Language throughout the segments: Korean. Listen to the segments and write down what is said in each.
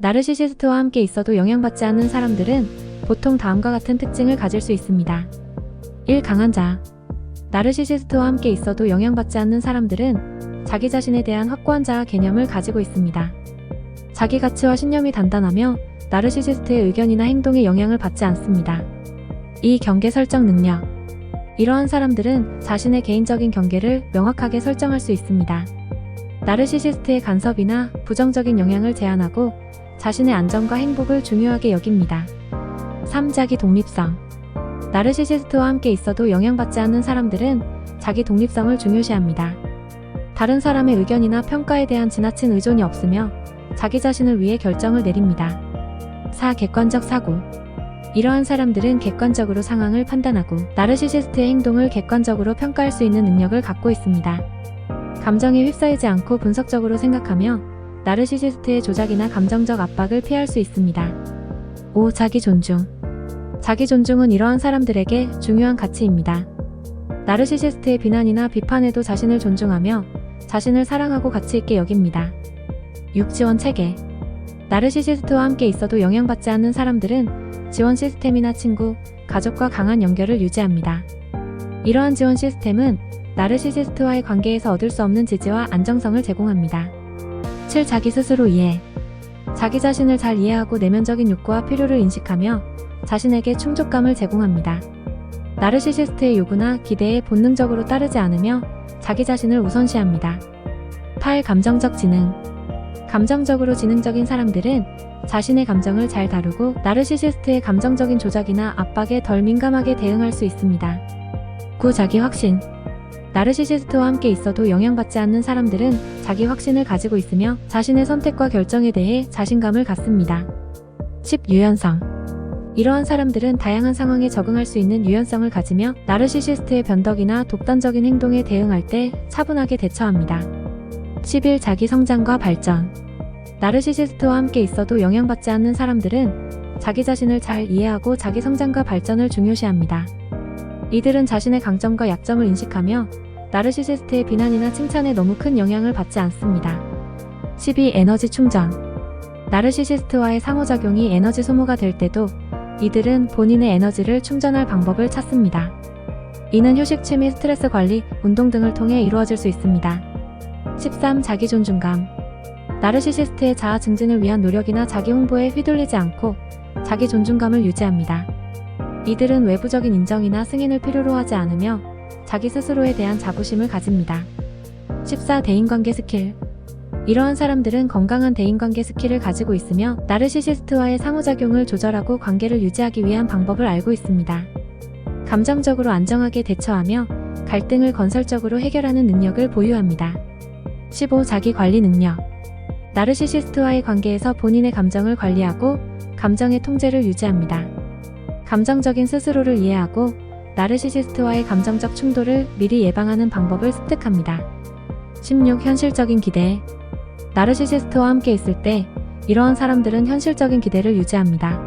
나르시시스트와 함께 있어도 영향받지 않는 사람들은 보통 다음과 같은 특징을 가질 수 있습니다. 1. 강한 자. 나르시시스트와 함께 있어도 영향받지 않는 사람들은 자기 자신에 대한 확고한 자아 개념을 가지고 있습니다. 자기 가치와 신념이 단단하며 나르시시스트의 의견이나 행동에 영향을 받지 않습니다. 2. 경계 설정 능력. 이러한 사람들은 자신의 개인적인 경계를 명확하게 설정할 수 있습니다. 나르시시스트의 간섭이나 부정적인 영향을 제한하고 자신의 안전과 행복을 중요하게 여깁니다. 3. 자기 독립성. 나르시시스트와 함께 있어도 영향받지 않는 사람들은 자기 독립성을 중요시합니다. 다른 사람의 의견이나 평가에 대한 지나친 의존이 없으며 자기 자신을 위해 결정을 내립니다. 4. 객관적 사고. 이러한 사람들은 객관적으로 상황을 판단하고 나르시시스트의 행동을 객관적으로 평가할 수 있는 능력을 갖고 있습니다. 감정에 휩싸이지 않고 분석적으로 생각하며 나르시시스트의 조작이나 감정적 압박을 피할 수 있습니다. 5. 자기 존중. 자기 존중은 이러한 사람들에게 중요한 가치입니다. 나르시시스트의 비난이나 비판에도 자신을 존중하며 자신을 사랑하고 가치 있게 여깁니다. 6. 지원 체계. 나르시시스트와 함께 있어도 영향받지 않는 사람들은 지원 시스템이나 친구, 가족과 강한 연결을 유지합니다. 이러한 지원 시스템은 나르시시스트와의 관계에서 얻을 수 없는 지지와 안정성을 제공합니다. 7. 자기 스스로 이해. 자기 자신을 잘 이해하고 내면적인 욕구와 필요를 인식하며 자신에게 충족감을 제공합니다. 나르시시스트의 요구나 기대에 본능적으로 따르지 않으며 자기 자신을 우선시합니다. 8. 감정적 지능. 감정적으로 지능적인 사람들은 자신의 감정을 잘 다루고 나르시시스트의 감정적인 조작이나 압박에 덜 민감하게 대응할 수 있습니다. 9. 자기 확신. 나르시시스트와 함께 있어도 영향받지 않는 사람들은 자기 확신을 가지고 있으며 자신의 선택과 결정에 대해 자신감을 갖습니다. 10. 유연성. 이러한 사람들은 다양한 상황에 적응할 수 있는 유연성을 가지며 나르시시스트의 변덕이나 독단적인 행동에 대응할 때 차분하게 대처합니다. 11. 자기 성장과 발전. 나르시시스트와 함께 있어도 영향받지 않는 사람들은 자기 자신을 잘 이해하고 자기 성장과 발전을 중요시합니다. 이들은 자신의 강점과 약점을 인식하며 나르시시스트의 비난이나 칭찬에 너무 큰 영향을 받지 않습니다. 12. 에너지 충전. 나르시시스트와의 상호작용이 에너지 소모가 될 때도 이들은 본인의 에너지를 충전할 방법을 찾습니다. 이는 휴식, 취미, 스트레스 관리, 운동 등을 통해 이루어질 수 있습니다. 13. 자기 존중감. 나르시시스트의 자아 증진을 위한 노력이나 자기 홍보에 휘둘리지 않고 자기 존중감을 유지합니다. 이들은 외부적인 인정이나 승인을 필요로 하지 않으며 자기 스스로에 대한 자부심을 가집니다. 14. 대인관계 스킬. 이러한 사람들은 건강한 대인관계 스킬을 가지고 있으며 나르시시스트와의 상호작용을 조절하고 관계를 유지하기 위한 방법을 알고 있습니다. 감정적으로 안정하게 대처하며 갈등을 건설적으로 해결하는 능력을 보유합니다. 15. 자기 관리 능력. 나르시시스트와의 관계에서 본인의 감정을 관리하고 감정의 통제를 유지합니다. 감정적인 스스로를 이해하고 나르시시스트와의 감정적 충돌을 미리 예방하는 방법을 습득합니다. 16. 현실적인 기대. 나르시시스트와 함께 있을 때 이러한 사람들은 현실적인 기대를 유지합니다.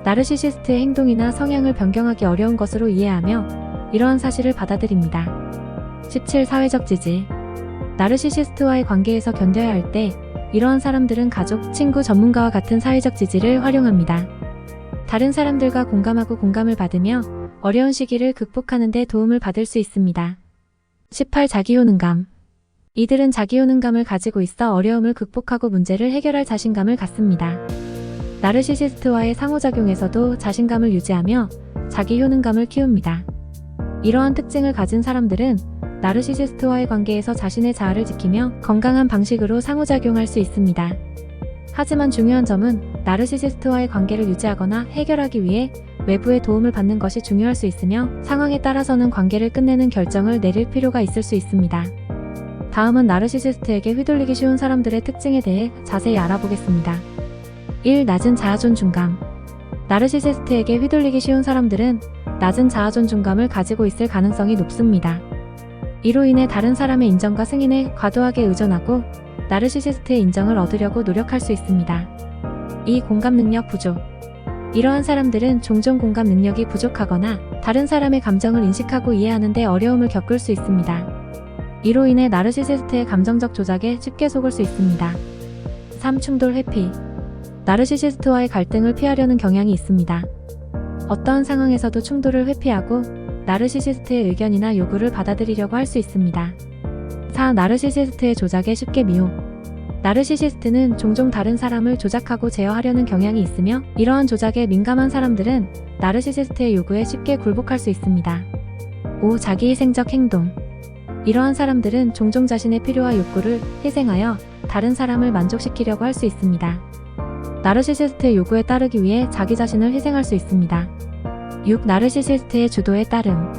나르시시스트의 행동이나 성향을 변경하기 어려운 것으로 이해하며 이러한 사실을 받아들입니다. 17. 사회적 지지. 나르시시스트와의 관계에서 견뎌야 할 때 이러한 사람들은 가족, 친구, 전문가와 같은 사회적 지지를 활용합니다. 다른 사람들과 공감하고 공감을 받으며 어려운 시기를 극복하는 데 도움을 받을 수 있습니다. 18. 자기 효능감. 이들은 자기 효능감을 가지고 있어 어려움을 극복하고 문제를 해결할 자신감을 갖습니다. 나르시시스트와의 상호작용에서도 자신감을 유지하며 자기 효능감을 키웁니다. 이러한 특징을 가진 사람들은 나르시시스트와의 관계에서 자신의 자아를 지키며 건강한 방식으로 상호작용할 수 있습니다. 하지만 중요한 점은 나르시시스트와의 관계를 유지하거나 해결하기 위해 외부의 도움을 받는 것이 중요할 수 있으며 상황에 따라서는 관계를 끝내는 결정을 내릴 필요가 있을 수 있습니다. 다음은 나르시시스트에게 휘둘리기 쉬운 사람들의 특징에 대해 자세히 알아보겠습니다. 1. 낮은 자아존중감. 나르시시스트에게 휘둘리기 쉬운 사람들은 낮은 자아존중감을 가지고 있을 가능성이 높습니다. 이로 인해 다른 사람의 인정과 승인에 과도하게 의존하고 나르시시스트의 인정을 얻으려고 노력할 수 있습니다. 2. 공감 능력 부족. 이러한 사람들은 종종 공감 능력이 부족하거나 다른 사람의 감정을 인식하고 이해하는 데 어려움을 겪을 수 있습니다. 이로 인해 나르시시스트의 감정적 조작에 쉽게 속을 수 있습니다. 3. 충돌 회피. 나르시시스트와의 갈등을 피하려는 경향이 있습니다. 어떠한 상황에서도 충돌을 회피하고 나르시시스트의 의견이나 요구를 받아들이려고 할 수 있습니다. 4. 나르시시스트의 조작에 쉽게 미혹. 나르시시스트는 종종 다른 사람을 조작하고 제어하려는 경향이 있으며 이러한 조작에 민감한 사람들은 나르시시스트의 요구에 쉽게 굴복할 수 있습니다. 5. 자기희생적 행동. 이러한 사람들은 종종 자신의 필요와 욕구를 희생하여 다른 사람을 만족시키려고 할 수 있습니다. 나르시시스트의 요구에 따르기 위해 자기 자신을 희생할 수 있습니다. 6. 나르시시스트의 주도에 따름.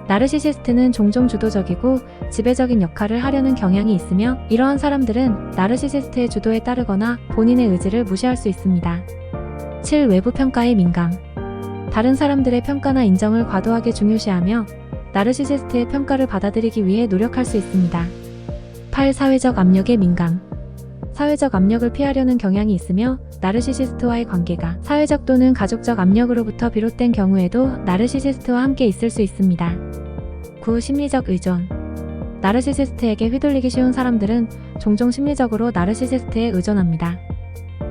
나르시시스트는 종종 주도적이고 지배적인 역할을 하려는 경향이 있으며 이러한 사람들은 나르시시스트의 주도에 따르거나 본인의 의지를 무시할 수 있습니다. 7. 외부 평가에 민감. 다른 사람들의 평가나 인정을 과도하게 중요시하며 나르시시스트의 평가를 받아들이기 위해 노력할 수 있습니다. 8. 사회적 압력에 민감. 사회적 압력을 피하려는 경향이 있으며 나르시시스트와의 관계가 사회적 또는 가족적 압력으로부터 비롯된 경우에도 나르시시스트와 함께 있을 수 있습니다. 9. 심리적 의존. 나르시시스트에게 휘둘리기 쉬운 사람들은 종종 심리적으로 나르시시스트에 의존합니다.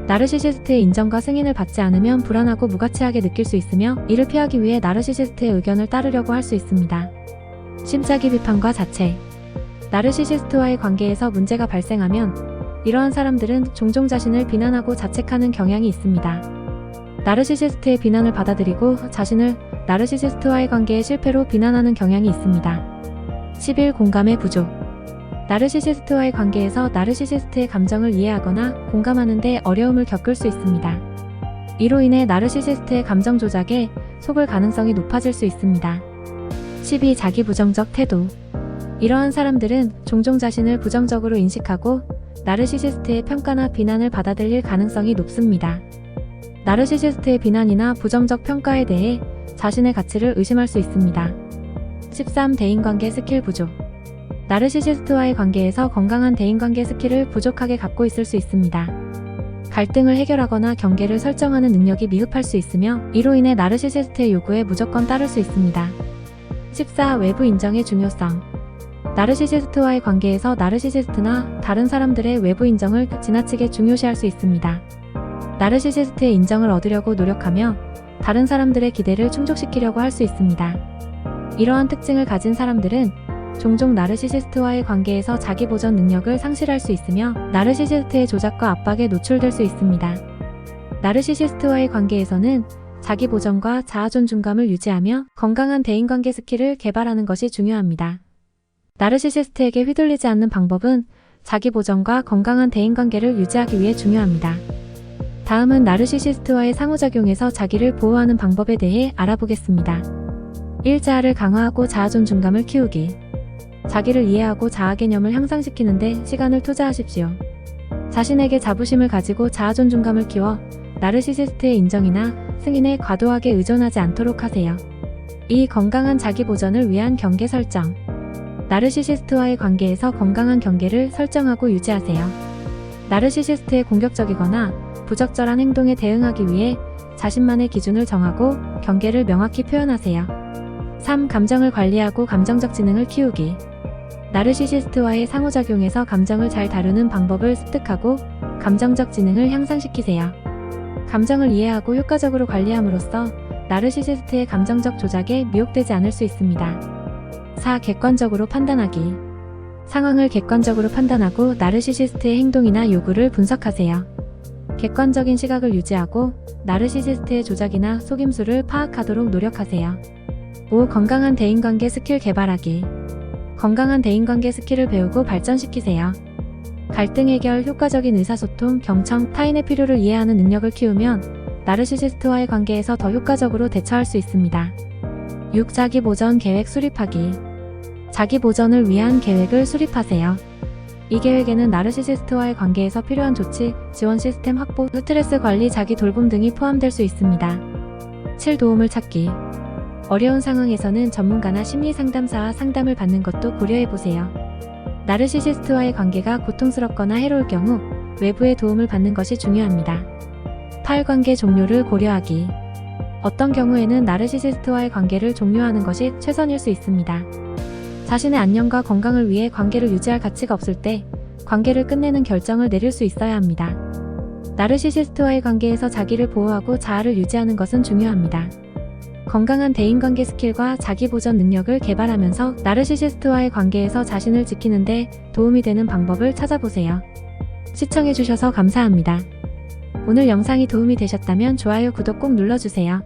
나르시시스트의 인정과 승인을 받지 않으면 불안하고 무가치하게 느낄 수 있으며 이를 피하기 위해 나르시시스트의 의견을 따르려고 할 수 있습니다. 심자기 비판과 자책. 나르시시스트와의 관계에서 문제가 발생하면 이러한 사람들은 종종 자신을 비난하고 자책하는 경향이 있습니다. 나르시시스트의 비난을 받아들이고 자신을 나르시시스트와의 관계의 실패로 비난하는 경향이 있습니다. 11. 공감의 부족. 나르시시스트와의 관계에서 나르시시스트의 감정을 이해하거나 공감하는 데 어려움을 겪을 수 있습니다. 이로 인해 나르시시스트의 감정 조작에 속을 가능성이 높아질 수 있습니다. 12. 자기 부정적 태도. 이러한 사람들은 종종 자신을 부정적으로 인식하고 나르시시스트의 평가나 비난을 받아들일 가능성이 높습니다. 나르시시스트의 비난이나 부정적 평가에 대해 자신의 가치를 의심할 수 있습니다. 13. 대인관계 스킬 부족. 나르시시스트와의 관계에서 건강한 대인관계 스킬을 부족하게 갖고 있을 수 있습니다. 갈등을 해결하거나 경계를 설정하는 능력이 미흡할 수 있으며 이로 인해 나르시시스트의 요구에 무조건 따를 수 있습니다. 14. 외부 인정의 중요성. 나르시시스트와의 관계에서 나르시시스트나 다른 사람들의 외부 인정을 지나치게 중요시할 수 있습니다. 나르시시스트의 인정을 얻으려고 노력하며 다른 사람들의 기대를 충족시키려고 할 수 있습니다. 이러한 특징을 가진 사람들은 종종 나르시시스트와의 관계에서 자기 보전 능력을 상실할 수 있으며 나르시시스트의 조작과 압박에 노출될 수 있습니다. 나르시시스트와의 관계에서는 자기 보전과 자아 존중감을 유지하며 건강한 대인관계 스킬을 개발하는 것이 중요합니다. 나르시시스트에게 휘둘리지 않는 방법은 자기 보전과 건강한 대인관계를 유지하기 위해 중요합니다. 다음은 나르시시스트와의 상호작용에서 자기를 보호하는 방법에 대해 알아보겠습니다. 1. 자아를 강화하고 자아 존중감을 키우기. 자기를 이해하고 자아 개념을 향상시키는 데 시간을 투자하십시오. 자신에게 자부심을 가지고 자아 존중감을 키워 나르시시스트의 인정이나 승인에 과도하게 의존하지 않도록 하세요. 2. 건강한 자기 보전을 위한 경계 설정. 나르시시스트와의 관계에서 건강한 경계를 설정하고 유지하세요. 나르시시스트의 공격적이거나 부적절한 행동에 대응하기 위해 자신만의 기준을 정하고 경계를 명확히 표현하세요. 3. 감정을 관리하고 감정적 지능을 키우기. 나르시시스트와의 상호작용에서 감정을 잘 다루는 방법을 습득하고 감정적 지능을 향상시키세요. 감정을 이해하고 효과적으로 관리함으로써 나르시시스트의 감정적 조작에 미혹되지 않을 수 있습니다. 4. 객관적으로 판단하기. 상황을 객관적으로 판단하고 나르시시스트의 행동이나 요구를 분석하세요. 객관적인 시각을 유지하고 나르시시스트의 조작이나 속임수를 파악하도록 노력하세요. 5. 건강한 대인관계 스킬 개발하기. 건강한 대인관계 스킬을 배우고 발전시키세요. 갈등 해결, 효과적인 의사소통, 경청, 타인의 필요를 이해하는 능력을 키우면 나르시시스트와의 관계에서 더 효과적으로 대처할 수 있습니다. 6. 자기 보전 계획 수립하기. 자기 보전을 위한 계획을 수립하세요. 이 계획에는 나르시시스트와의 관계에서 필요한 조치, 지원 시스템 확보, 스트레스 관리, 자기 돌봄 등이 포함될 수 있습니다. 7. 도움을 찾기. 어려운 상황에서는 전문가나 심리 상담사와 상담을 받는 것도 고려해보세요. 나르시시스트와의 관계가 고통스럽거나 해로울 경우 외부의 도움을 받는 것이 중요합니다. 8. 관계 종료를 고려하기. 어떤 경우에는 나르시시스트와의 관계를 종료하는 것이 최선일 수 있습니다. 자신의 안녕과 건강을 위해 관계를 유지할 가치가 없을 때 관계를 끝내는 결정을 내릴 수 있어야 합니다. 나르시시스트와의 관계에서 자기를 보호하고 자아를 유지하는 것은 중요합니다. 건강한 대인관계 스킬과 자기 보전 능력을 개발하면서 나르시시스트와의 관계에서 자신을 지키는데 도움이 되는 방법을 찾아보세요. 시청해주셔서 감사합니다. 오늘 영상이 도움이 되셨다면 좋아요, 구독 꼭 눌러주세요.